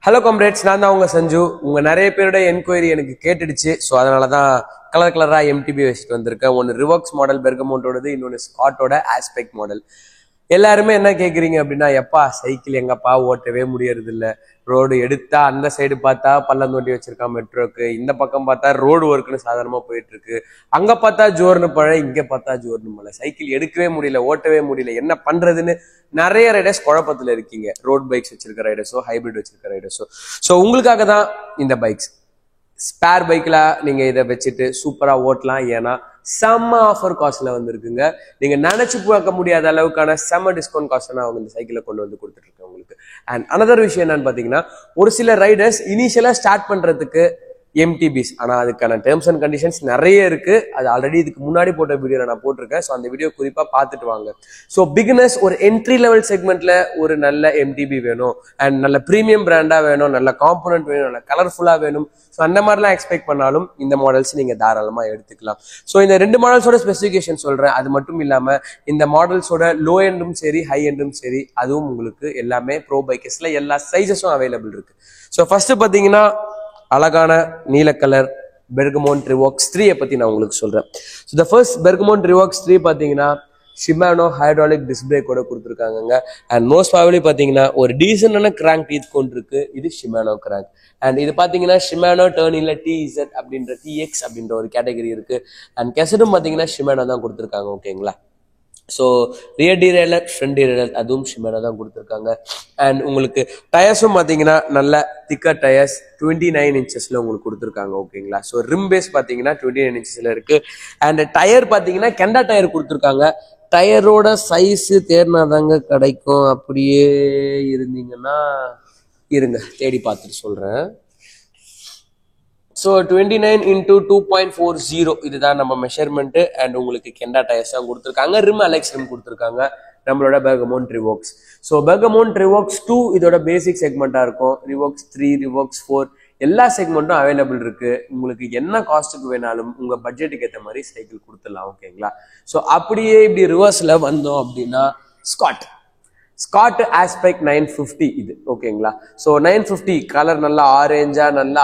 Hello comrades, நான் தான் உங்க சஞ்சு. உங்க நிறைய பேரோட என்கொயரி எனக்கு கேட்டுடுச்சு. ஸோ அதனாலதான் கலர் கலரா எம்டிபி வச்சுட்டு வந்திருக்கேன். ஒன்னு ரிவர்க்ஸ் மாடல் பெர்கமோண்டோடது, இன்னொன்னு ஸ்காட்டோட ஆஸ்பெக்ட் மாடல். எல்லாருமே என்ன கேக்குறீங்க அப்படின்னா, எப்பா சைக்கிள் எங்கப்பா ஓட்டவே முடியறது இல்ல, ரோடு எடுத்தா அந்த சைடு பார்த்தா பள்ளம் தோண்டி வச்சிருக்கான் மெட்ரோக்கு, இந்த பக்கம் பார்த்தா ரோடு ஒர்க்குன்னு சாதாரணமா போயிட்டு இருக்கு, அங்க பார்த்தா ஜோர்னு பழ, இங்க பார்த்தா ஜோர்னு மழை, சைக்கிள் எடுக்கவே முடியல, ஓட்டவே முடியல, என்ன பண்றதுன்னு நிறைய ரைடர்ஸ் குழப்பத்துல இருக்கீங்க. ரோட் பைக்ஸ் வச்சிருக்க ரைடர்ஸோ ஹைபிரிட் வச்சிருக்க ரைடர்ஸோ. ஸோ உங்களுக்காக தான் இந்த பைக்ஸ். ஸ்பேர் பைக்ல நீங்க இதை வச்சுட்டு சூப்பரா ஓட்டலாம். ஏன்னா செம்ம ஆஃபர் காஸ்ட்ல வந்துருக்குங்க. நீங்க நினைச்சு பார்க்க முடியாத அளவுக்கான செம்ம டிஸ்கவுண்ட் காஸ்ட் நான் அவங்க இந்த சைக்கிளை கொண்டு வந்து கொடுத்துட்டு இருக்கேன் உங்களுக்கு. அண்ட் அனதர் விஷயம் என்னன்னு பாத்தீங்கன்னா, ஒரு சில ரைடர்ஸ் இனிஷியலா ஸ்டார்ட் பண்றதுக்கு எம்டிபிஸ், ஆனா அதுக்கான டேர்ம்ஸ் அண்ட் கண்டிஷன்ஸ் நிறைய இருக்கு. அது ஆல்ரெடி இதுக்கு முன்னாடி போட்ட வீடியோல நான் போட்டிருக்கேன். ஸோ அந்த வீடியோ குறிப்பா பார்த்துட்டு வாங்க. ஸோ பிகினர்ஸ் ஒரு என்ட்ரி லெவல் செக்மெண்ட்ல ஒரு நல்ல எம்டிபி வேணும், அண்ட் நல்ல ப்ரீமியம் பிராண்டா வேணும், நல்ல காம்பனன்ட் வேணும், நல்ல கலர்ஃபுல்லா வேணும், ஸோ அந்த மாதிரிலாம் எக்ஸ்பெக்ட் பண்ணாலும் இந்த மாடல்ஸ் நீங்க தாராளமா எடுத்துக்கலாம். ஸோ இந்த ரெண்டு மாடல்ஸோட ஸ்பெசிஃபிகேஷன் சொல்றேன். அது மட்டும் இல்லாம இந்த மாடல்ஸோட லோ எண்டும் சரி ஹை எண்டும் சரி அதுவும் உங்களுக்கு எல்லாமே ப்ரோ பைக்கர்ஸ்ல எல்லா சைஸஸும் அவைலபிள் இருக்கு. ஸோ ஃபர்ஸ்ட் பாத்தீங்கன்னா அழகான நீல கலர் பெர்கமோண்ட் ரிவோக்ஸ் 3 பத்தி நான் உங்களுக்கு சொல்றேன். ஸோ த ஃபர்ஸ்ட் பெர்கமோண்ட் ரிவோக்ஸ் 3 பாத்தீங்கன்னா ஷிமானோ ஹைட்ராலிக் டிஸ்க் பிரேக்கோட கொடுத்துருக்காங்க. அண்ட் மோஸ்ட் ப்ராபபிலி பாத்தீங்கன்னா ஒரு டீசென்டான கிராங்க் டீத் கொண்டு இருக்கு. இது ஷிமானோ கிராங்க். அண்ட் இது பாத்தீங்கன்னா ஷிமானோ டர்னிங்ல டிஇசட் அப்படின்ற டிஎக்ஸ் அப்படின்ற ஒரு கேட்டகரி இருக்கு. அண்ட் கெசடும் பாத்தீங்கன்னா ஷிமானோ தான் கொடுத்துருக்காங்க. ஓகேங்களா? ஸோ ரியர் டீரேலர் ஃப்ரண்ட் டீரேலர் அதுவும் ஷிமானோ தான் கொடுத்துருக்காங்க. அண்ட் உங்களுக்கு டயர்ஸும் பார்த்தீங்கன்னா நல்ல திக்கர் டயர்ஸ் 29 இன்ச்சஸ்ல உங்களுக்கு கொடுத்துருக்காங்க. ஓகேங்களா? ஸோ ரிம் பேஸ் பார்த்தீங்கன்னா 29 இன்ச்சஸ்ல இருக்கு. அண்ட் டயர் பார்த்தீங்கன்னா கெண்டா டயர் கொடுத்துருக்காங்க. டயரோட சைஸ் தேர்னாதாங்க கிடைக்கும். அப்படியே இருந்தீங்கன்னா இருங்க தேடி பார்த்துட்டு சொல்றேன். ஸோ 29 into 2.40 இதுதான் நம்ம மெஷர்மெண்ட். அண்ட் உங்களுக்கு கெண்டா டயர்ஸ் தான் கொடுத்துருக்காங்க. ரிம் அலெக்ஸ் ரிம் கொடுத்துருக்காங்க நம்மளோட பெர்கமோண்ட் ரிவோக்ஸ். ஸோ பெர்கமோண்ட் ரிவோக்ஸ் 2 இதோட பேசிக் செக்மெண்டா இருக்கும். ரிவோக்ஸ் 3 ரிவோக்ஸ் 4 எல்லா செக்மெண்ட்டும் அவைலபிள் இருக்கு. உங்களுக்கு என்ன காஸ்ட்டுக்கு வேணாலும் உங்க பட்ஜெட்டுக்கு ஏற்ற மாதிரி சைக்கிள் கொடுத்துடலாம். ஓகேங்களா? ஸோ அப்படியே இப்படி ரிவர்ஸ்ல வந்தோம் அப்படின்னா ஸ்காட் ஆஸ்பெக்ட் 950 இது. ஓகேங்களா? ஸோ 950 கலர் நல்லா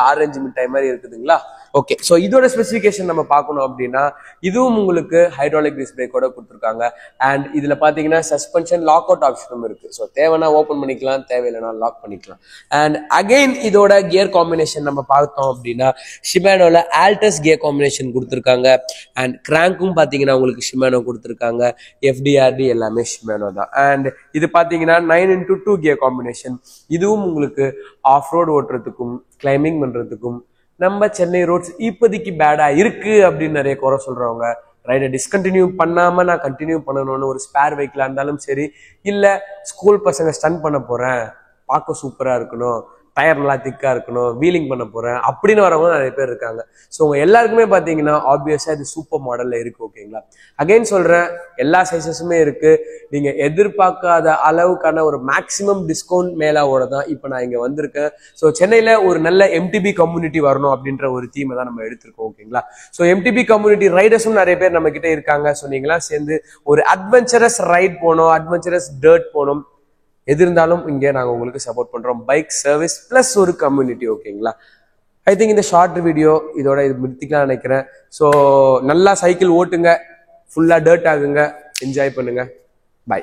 ஆரஞ்சு மிட்டாய் மாதிரி இருக்குதுங்களா? ஓகே. ஸோ இதோட ஸ்பெசிஃபிகேஷன் நம்ம பார்க்கணும் அப்படின்னா இதுவும் உங்களுக்கு ஹைட்ராலிக் டிஸ்க் பிரேக்கோட கொடுத்துருக்காங்க. அண்ட் இதுல பாத்தீங்கன்னா சஸ்பென்ஷன் லாக் அவுட் ஆப்ஷனும் இருக்கு. ஸோ தேவைன்னா ஓப்பன் பண்ணிக்கலாம், தேவையில்லைனா லாக் பண்ணிக்கலாம். அண்ட் அகைன் இதோட கியர் காம்பினேஷன் நம்ம பார்த்தோம் அப்படின்னா ஷிமானோல ஆல்டஸ் கியர் காம்பினேஷன் கொடுத்துருக்காங்க. அண்ட் கிராங்கும் பாத்தீங்கன்னா உங்களுக்கு ஷிமானோ கொடுத்துருக்காங்க. எஃப்டிஆர்டி எல்லாமே ஷிமானோ தான். அண்ட் இது பாத்தீங்கன்னா 9x2 கியர் காம்பினேஷன். இதுவும் உங்களுக்கு ஆஃப் ரோடு ஓட்டுறதுக்கும் கிளைம்பிங் பண்றதுக்கும் நம்ம சென்னை ரோட்ஸ் இப்போதைக்கு பேடா இருக்கு அப்படின்னு நிறைய குறை சொல்றவங்க, ரைடை டிஸ்கண்டினியூ பண்ணாம நான் கண்டினியூ பண்ணணும்னு ஒரு ஸ்பேர் பைக்ல இருந்தாலும் சரி, இல்ல ஸ்கூல் பசங்க ஸ்டன் பண்ண போறேன், பார்க்க சூப்பரா இருக்கணும், டயர் நல்லா திக்கா இருக்கணும், வீலிங் பண்ண போறேன் அப்படின்னு வரவங்க நிறைய பேர் இருக்காங்க. ஸோ உங்க எல்லாருக்குமே பாத்தீங்கன்னா ஆப்வியஸா இது சூப்பர் மாடல்ல இருக்கு. ஓகேங்களா? அகைன் சொல்றேன், எல்லா சைசஸுமே இருக்கு. நீங்க எதிர்பார்க்காத அளவுக்கான ஒரு மேக்சிமம் டிஸ்கவுண்ட் மேலாவோட தான் இப்ப நான் இங்க வந்திருக்கேன். ஸோ சென்னையில ஒரு நல்ல எம்டிபி கம்யூனிட்டி வரணும் அப்படின்ற ஒரு தீமை தான் நம்ம எடுத்திருக்கோம். ஓகேங்களா? ஸோ எம்டிபி கம்யூனிட்டி ரைடர்ஸும் நிறைய பேர் நம்ம கிட்ட இருக்காங்க. ஸோ நீங்களாம் சேர்ந்து ஒரு அட்வென்ச்சரஸ் ரைட் போனோம், அட்வென்ச்சரஸ் டர்ட் போனோம், எது இருந்தாலும் இங்கே நாங்கள் உங்களுக்கு சப்போர்ட் பண்றோம். பைக் சர்வீஸ் பிளஸ் ஒரு கம்யூனிட்டி. ஓகேங்களா? ஐ திங்க் இந்த ஷார்ட் வீடியோ இதோட இது முடித்திக்கலாம் நினைக்கிறேன். ஸோ நல்லா சைக்கிள் ஓட்டுங்க, ஃபுல்லா டர்ட் ஆகுங்க, என்ஜாய் பண்ணுங்க. பை.